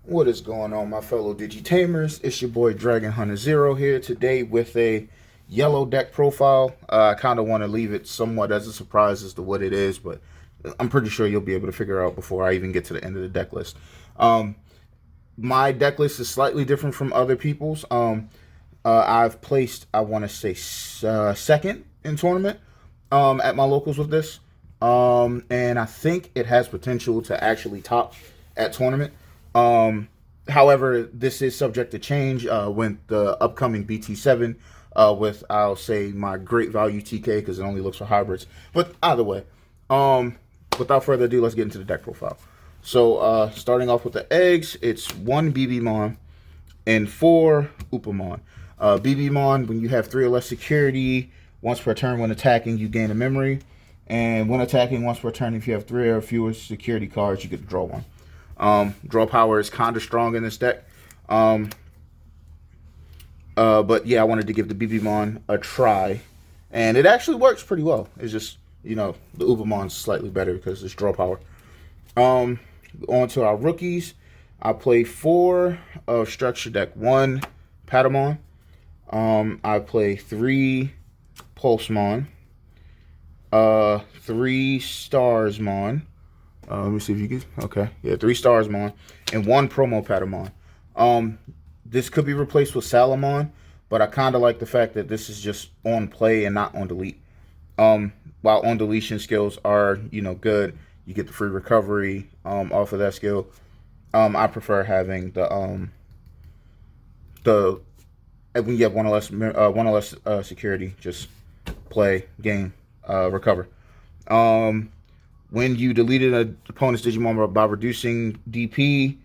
What is going on, my fellow Digitamers? It's your boy Dragon Hunter Zero here today with a yellow deck profile. I kind of want to leave it somewhat as a surprise as to what it is, but I'm pretty sure you'll be able to figure out before I even get to the end of the deck list. Um, my deck list is slightly different from other people's. I've placed, I want to say, second in tournament at my locals with this. And I think it has potential to actually top at tournament. However, this is subject to change when the upcoming BT7 with, I'll say, my great value TK because it only looks for hybrids. But either way, without further ado, let's get into the deck profile. So starting off with the eggs, it's 1 BB-Mon and 4 Upamon. BB-Mon, when you have 3 or less security, once per turn when attacking, you gain a memory. And when attacking once per turn, if you have 3 or fewer security cards, you get to draw one. Draw power is kind of strong in this deck. But yeah, I wanted to give the BB-Mon a try. And it actually works pretty well. It's just, the Upamon's slightly better because it's draw power. On to our rookies. I play 4 of Structure Deck 1 Patamon. I play 3 Pulsemon. 3 Starsmon. Let me see if you can. Okay. Yeah, 3 Starsmon. And 1 Promo Patamon. This could be replaced with Salamon, but I kind of like the fact that this is just on play and not on delete. While on deletion skills are, good, you get the free recovery off of that skill. I prefer having the when you have one or less security, just play, game, recover. When you deleted an opponent's Digimon by reducing DP,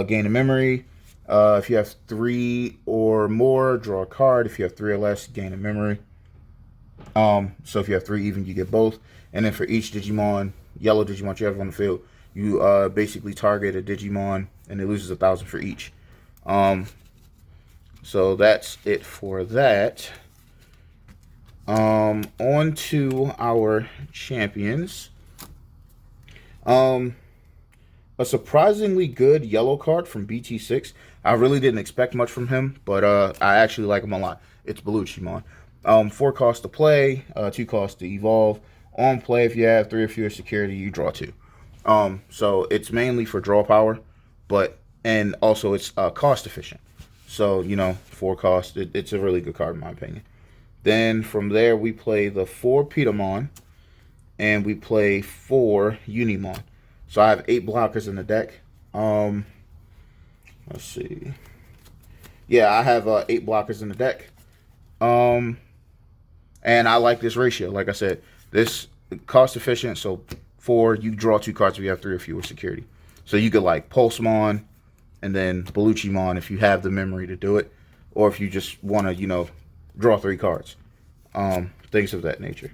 gain a memory. If you have 3 or more, draw a card. If you have 3 or less, gain a memory. So if you have 3 even, you get both. And then for each Digimon, yellow Digimon you have on the field, you basically target a Digimon, and it loses 1,000 for each. So that's it for that. On to our champions. A surprisingly good yellow card from Bt06. I really didn't expect much from him, but I actually like him a lot. It's Beluchimon. 4 costs to play, 2 costs to evolve. On play, if you have 3 or fewer security, you draw 2. So it's mainly for draw power, and also it's cost efficient. So 4 costs. It's a really good card in my opinion. Then from there we play the 4 Petamon, and we play 4 Unimon. So I have 8 blockers in the deck. Let's see. Yeah, I have 8 blockers in the deck. And I like this ratio. Like I said, this cost efficient. So 4, you draw 2 cards if you have 3 or fewer security. So you could like Pulsemon and then Beluchimon if you have the memory to do it, or if you just want to, draw 3 cards. Things of that nature.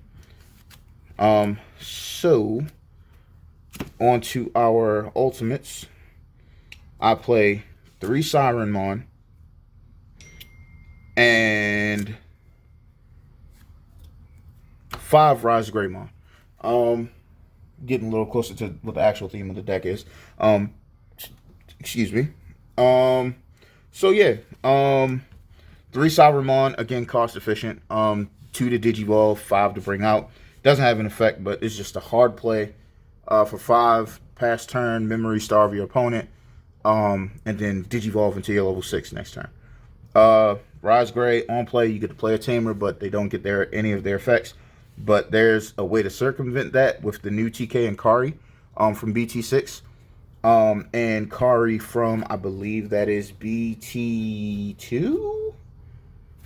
So on to our ultimates. I play 3 Sirenmon and 5 Rise Greymon. Getting a little closer to what the actual theme of the deck is. Excuse me. So yeah. 3 Cybermon, again, cost efficient. 2 to Digivolve, 5 to bring out. Doesn't have an effect, but it's just a hard play. For 5, pass turn, memory starve your opponent, and then Digivolve until you're level 6 next turn. Rise Gray, on play, you get to play a Tamer, but they don't get any of their effects. But there's a way to circumvent that with the new TK and Kari from BT6. And Kari from, I believe that is BT2?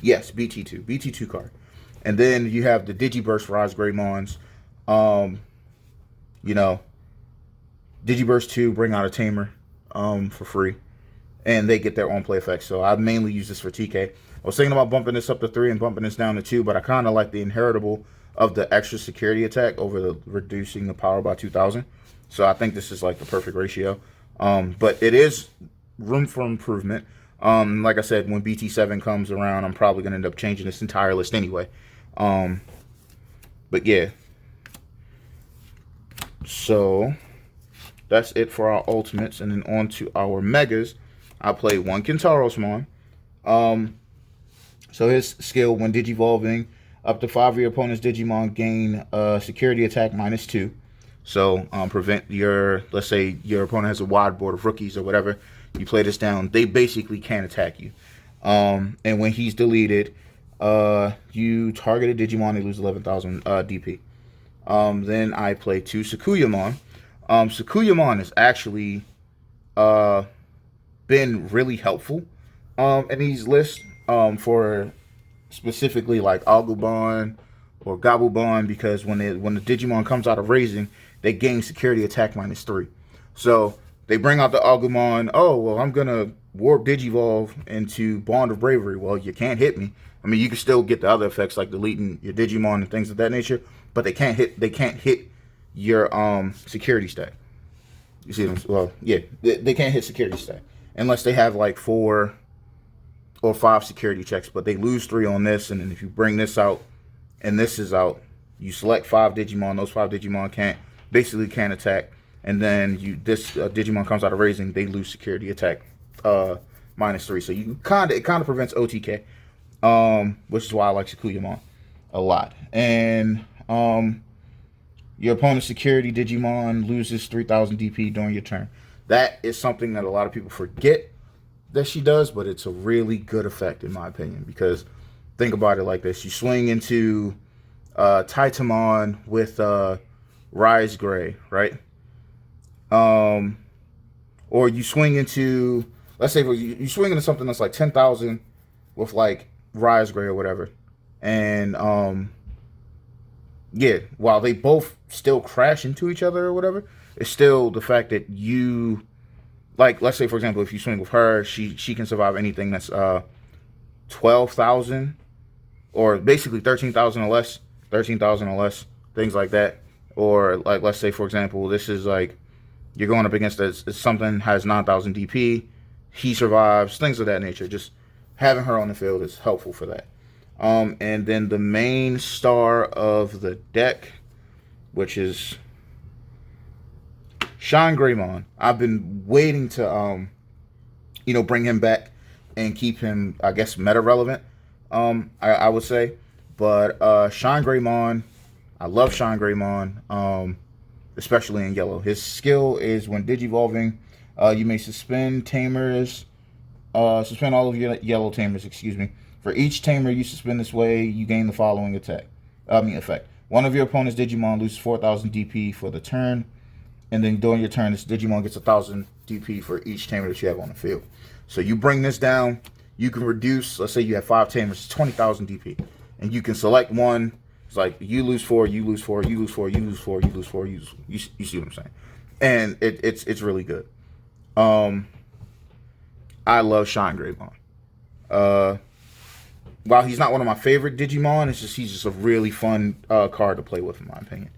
Yes, BT2. BT2 card. And then you have the Digiburst Rise Greymons. Digiburst 2, bring out a Tamer for free. And they get their own play effects. So I mainly use this for TK. I was thinking about bumping this up to 3 and bumping this down to 2, but I kind of like the inheritable of the extra security attack over the reducing the power by 2,000. So I think this is like the perfect ratio. But it is room for improvement. Like I said, when BT7 comes around, I'm probably going to end up changing this entire list anyway. But yeah. So that's it for our ultimates. And then on to our megas. I play one Kentaros Mon. So his skill, when digivolving, up to 5 of your opponent's Digimon gain security attack -2. So prevent your, let's say your opponent has a wide board of rookies or whatever. You play this down, they basically can't attack you. And when he's deleted, you target a Digimon, they lose 11,000 DP. Then I play 2 Sakuyamon. Sakuyamon has actually been really helpful in these lists for specifically like Agumon or Gabumon, because when the Digimon comes out of raising, they gain security attack -3. So they bring out the Agumon. Oh, well, I'm gonna warp Digivolve into Bond of Bravery. Well, you can't hit me. I mean, you can still get the other effects like deleting your Digimon and things of that nature, but they can't hit your security stat. You see them? Well, yeah, they can't hit security stat unless they have like 4 or 5 security checks, but they lose 3 on this, and then if you bring this out and this is out, you select 5 Digimon. Those 5 Digimon can't attack, and then this Digimon comes out of raising, they lose security attack -3. So it kind of prevents OTK, which is why I like Sakuyamon a lot. And your opponent's security Digimon loses 3,000 DP during your turn. That is something that a lot of people forget that she does, but it's a really good effect in my opinion, because think about it like this. You swing into Titamon with Rise Gray, right? Or you swing into, let's say you swing into something that's like 10,000 with like Rise Gray or whatever. And yeah, while they both still crash into each other or whatever, it's still the fact that you, like, let's say for example, if you swing with her, she can survive anything that's 12,000 or basically 13,000 or less, things like that. Or like, let's say for example, this is like you're going up against something has 9,000 DP, he survives, things of that nature. Just having her on the field is helpful for that. And then the main star of the deck, which is Shine Greymon. I've been waiting to bring him back and keep him, I guess, meta relevant, I would say. But Shine Greymon, I love Shine Greymon, especially in yellow. His skill is when digivolving, you may suspend tamers, suspend all of your yellow tamers, excuse me. For each tamer you suspend this way, you gain the following effect. One of your opponent's Digimon loses 4,000 DP for the turn, and then during your turn, this Digimon gets 1,000 DP for each tamer that you have on the field. So you bring this down, you can reduce, let's say you have 5 tamers, 20,000 DP, and you can select one. It's like you lose 4, you lose 4, you lose 4, you lose 4, you lose 4, you see what I'm saying? And it's really good. I love Shine Greymon. While he's not one of my favorite Digimon, he's just a really fun card to play with, in my opinion.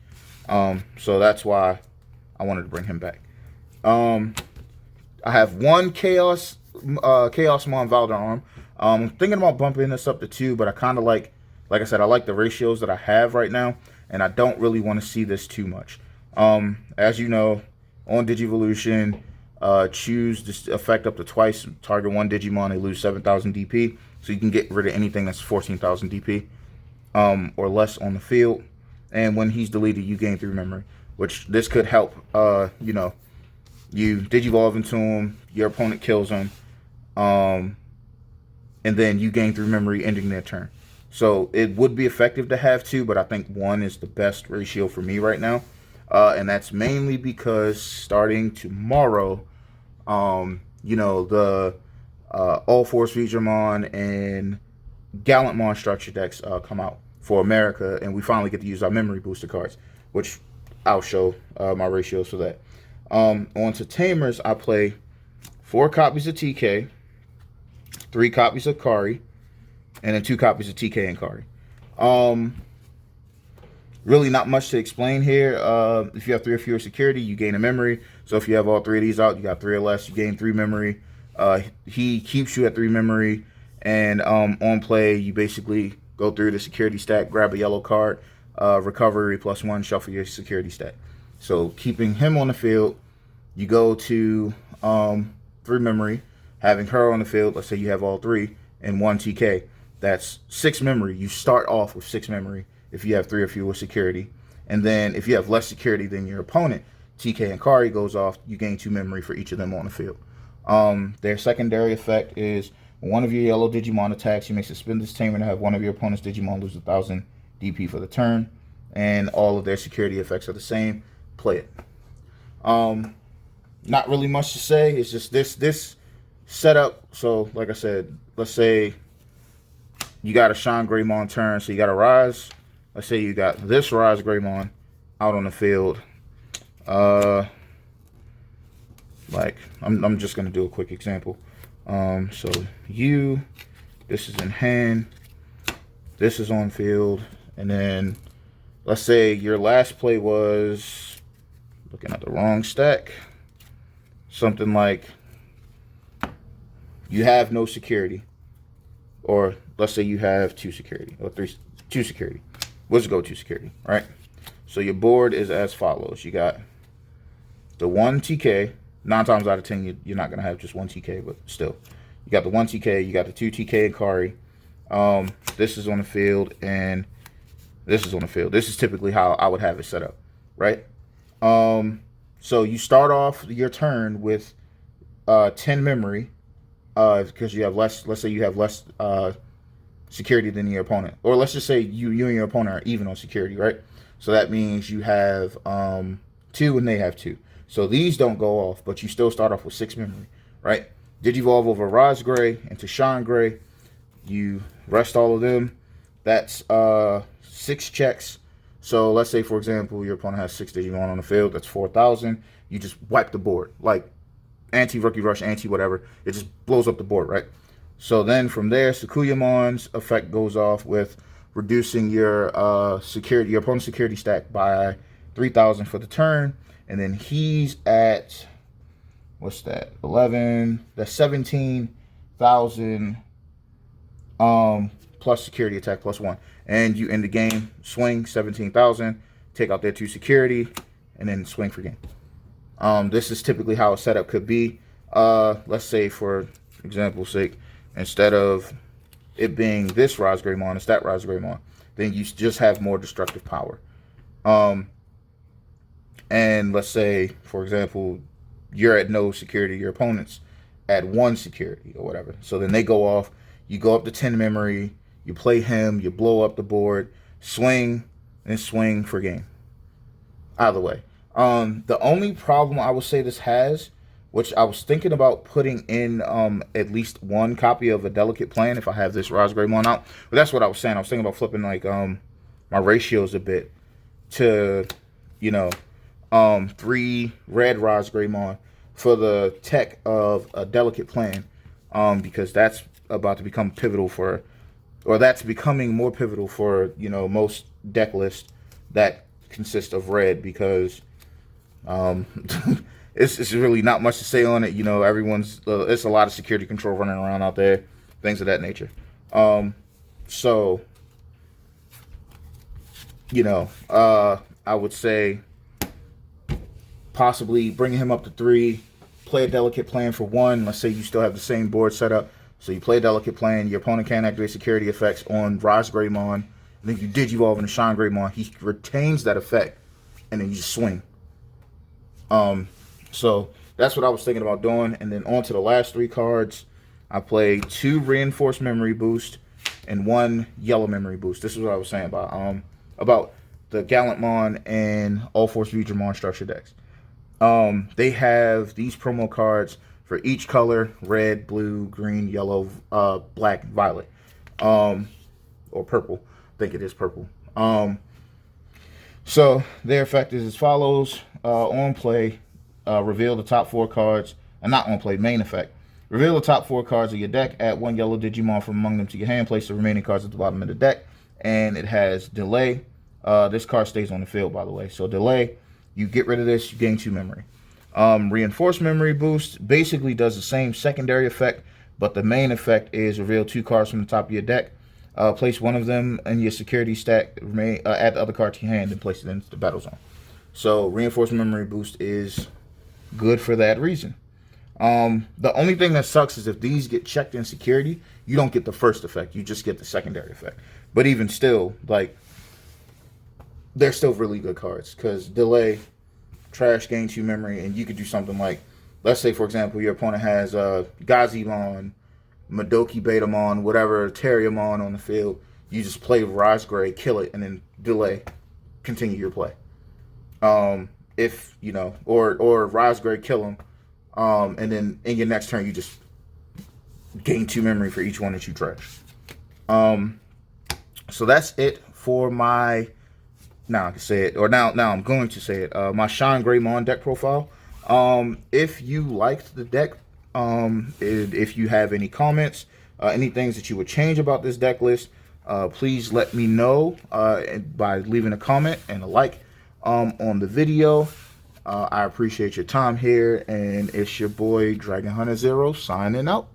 So that's why I wanted to bring him back. I have one Chaos Mon Valdararm. I'm thinking about bumping this up to 2, but I kind of like I said, I like the ratios that I have right now, and I don't really want to see this too much. As you know, on Digivolution, choose this effect up to twice. Target one Digimon, they lose 7,000 DP. So you can get rid of anything that's 14,000 DP or less on the field. And when he's deleted, you gain 3 memory, which this could help. You Digivolve into him, your opponent kills him, and then you gain 3 memory, ending their turn. So it would be effective to have 2, but I think 1 is the best ratio for me right now. And that's mainly because starting tomorrow, the All Force Featuremon and Gallantmon structure decks come out for America, and we finally get to use our memory booster cards, which I'll show my ratios for that. On to Tamers, I play 4 copies of TK, 3 copies of Kari, and then 2 copies of TK and Kari. Really not much to explain here. If you have 3 or fewer security, you gain a memory. So if you have all 3 of these out, you got 3 or less, you gain 3 memory. He keeps you at 3 memory, and on play, you basically go through the security stack, grab a yellow card, recovery +1, shuffle your security stack. So keeping him on the field, you go to 3 memory, Having her on the field, let's say you have all three and one TK, that's 6 memory. You start off with 6 memory if you have 3 or fewer security. And then if you have less security than your opponent, TK and Kari goes off, you gain 2 memory for each of them on the field. Their secondary effect is when one of your yellow Digimon attacks, you may suspend this tamer to have one of your opponent's Digimon lose 1,000 DP for the turn. And all of their security effects are the same. Play it. Not really much to say. It's just this setup. So, like I said, let's say you got a Sean Greymon turn, so you got a Rise. Let's say you got this Rise Greymon out on the field. Like I'm just gonna do a quick example. So this is in hand, this is on field, and then let's say your last play was, looking at the wrong stack, something like you have no security, or let's say you have 2 security or 2 security. Let's go 2 security, right? So your board is as follows. You got the 1 TK. 9 times out of 10, you're not going to have just 1 TK, but still. You got the 1 TK, you got the 2 TK and Kari. This is on the field, and this is on the field. This is typically how I would have it set up, right? So you start off your turn with 10 memory, because you have less, let's say you have less security than your opponent. Or let's just say you and your opponent are even on security, right? So that means you have 2 and they have 2. So these don't go off, but you still start off with 6 memory, right? Digivolve over Rise Gray into Sean Gray. You rest all of them. That's 6 checks. So let's say, for example, your opponent has 6 Digimon on the field. That's 4,000. You just wipe the board. Like anti-Rookie Rush, anti-whatever. It just blows up the board, right? So then from there, Sukuyamon's effect goes off with reducing your security, your opponent's security stack by 3,000 for the turn. And then he's at, what's that, 11, that's 17,000 plus security attack plus 1. And you end the game, swing 17,000, take out their 2 security, and then swing for game. This is typically how a setup could be. Let's say, for example's sake, instead of it being this Rise Greymon, it's that Rise Greymon, then you just have more destructive power. And let's say, for example, you're at no security, your opponent's at 1 security or whatever. So then they go off, you go up to 10 memory, you play him, you blow up the board, swing, and swing for game. Either way. The only problem I would say this has, which I was thinking about putting in at least 1 copy of a Delicate Plan if I have this Rise Greymon out. But that's what I was saying. I was thinking about flipping like my ratios a bit to, you know, 3 red Rise Greymon for the tech of a Delicate Plan, because that's about to become pivotal for, or that's becoming more pivotal for, you know, most deck lists that consist of red, because it's really not much to say on it. You know, everyone's it's a lot of security control running around out there, things of that nature. So, you know, I would say possibly bringing him up to 3, play a Delicate Plan for 1. Let's say you still have the same board set up. So you play a Delicate Plan, your opponent can't activate security effects on Rise Greymon, and then you Digivolve into Shine Greymon. He retains that effect, and then you just swing. So that's what I was thinking about doing. And then on to the last 3 cards, I play 2 Reinforced Memory Boost and 1 Yellow Memory Boost. This is what I was saying about the Gallantmon and All Force Vudramon structure decks. They have these promo cards for each color: red, blue, green, yellow, black, violet, or purple. I think it is purple. So their effect is as follows. On play, reveal the top 4 cards, and not on play, main effect. Reveal the top 4 cards of your deck, add 1 yellow Digimon from among them to your hand, place the remaining cards at the bottom of the deck, and it has delay. This card stays on the field, by the way. So delay, you get rid of this, you gain 2 memory. Reinforced Memory Boost basically does the same secondary effect, but the main effect is reveal 2 cards from the top of your deck, place 1 of them in your security stack, add the other card to your hand, and place it into the battle zone. So Reinforced Memory Boost is good for that reason. The only thing that sucks is if these get checked in security, you don't get the first effect. You just get the secondary effect. But even still, like, they're still really good cards because delay, trash, gain 2 memory, and you could do something like, let's say, for example, your opponent has Gazimon, Madoki Betamon, whatever, Terriermon on the field. You just play Rise Gray, kill it, and then delay, continue your play. If, you know, or Rise Gray, kill him, and then in your next turn, you just gain 2 memory for each one that you trash. So that's it for my, now I can say it, or now I'm going to say it, my Shine Greymon deck profile. If you liked the deck, if you have any comments, any things that you would change about this deck list, please let me know by leaving a comment and a like on the video. I appreciate your time here, and it's your boy Dragon Hunter Zero signing out.